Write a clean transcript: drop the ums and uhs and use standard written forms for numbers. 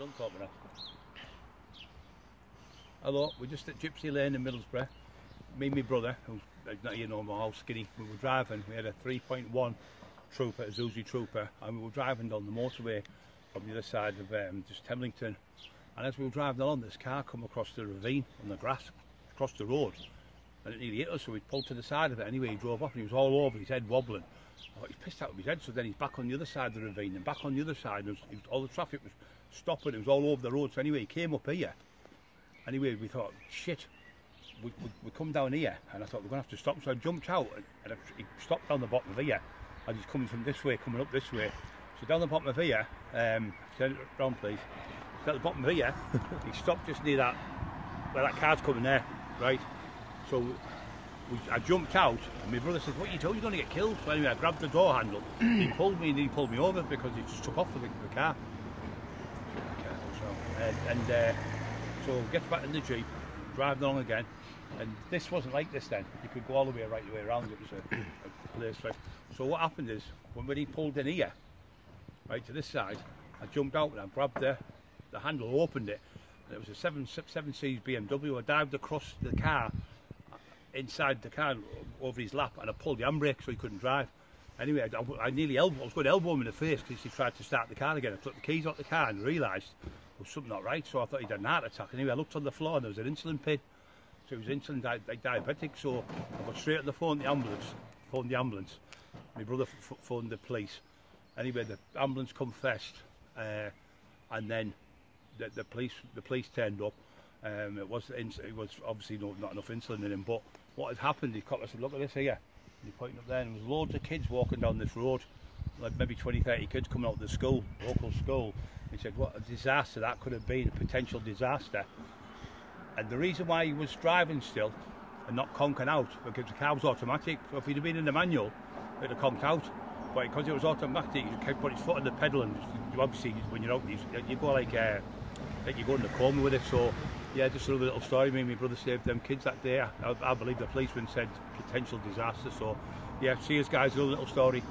Don't talk now. Hello, we're just at Gypsy Lane in Middlesbrough. Me and my brother, who's not here no more, all skinny, we were driving. We had a 3.1 trooper, a Zuzi trooper, and we were driving down the motorway from the other side of just Temlington. And as we were driving along, this car come across the ravine on the grass, across the road, and it nearly hit us, so we pulled to the side of it. Anyway, he drove off and he was all over, his head wobbling. I thought, he's pissed out of his head, so then he's back on the other side of the ravine, and back on the other side, all the traffic was stopping, it was all over the road. So anyway, he came up here. Anyway, we thought, shit, we come down here, and I thought we're going to have to stop. So I jumped out, and he stopped down the bottom of here, and he's coming from this way, coming up this way. So down the bottom of here, turn it round please, at the bottom of here, he stopped just near that, where that car's coming there, right? So I jumped out, and my brother said, what are you doing? You're going to get killed. So anyway, I grabbed the door handle, he pulled me, and he pulled me over because he just took off with the car. So get back in the Jeep, drive along again, and this wasn't like this then. You could go all the way right the way around. It was a place, right? So what happened is, when he pulled in here, right to this side, I jumped out and I grabbed the handle, opened it, and it was a 7 Series BMW. I dived across the car, inside the car, over his lap, and I pulled the handbrake so he couldn't drive. Anyway, I nearly I was going to elbow him in the face because he tried to start the car again. I took the keys out the car and realised there was something not right, so I thought he'd had an heart attack. Anyway, I looked on the floor and there was an insulin pin, so he was insulin diabetic. So I got straight on the phone, phoned the ambulance. My brother phoned the police. Anyway, the ambulance come first, and then the police turned up. It was obviously not enough insulin in him, but what had happened, I said, look at this here. And he pointed up there, and there was loads of kids walking down this road, like maybe 20-30 kids coming out of the school, local school. He said, what a disaster that could have been, a potential disaster. And the reason why he was driving still and not conking out, because the car was automatic. So if he'd have been in the manual, it'd have conked out. But because it was automatic, he kept putting his foot on the pedal, and you obviously, when you're out, you go like you go in the coma with it. So yeah, just another little story. Me and my brother saved them kids that day. I believe the policeman said potential disaster. So yeah, cheers guys, another little story.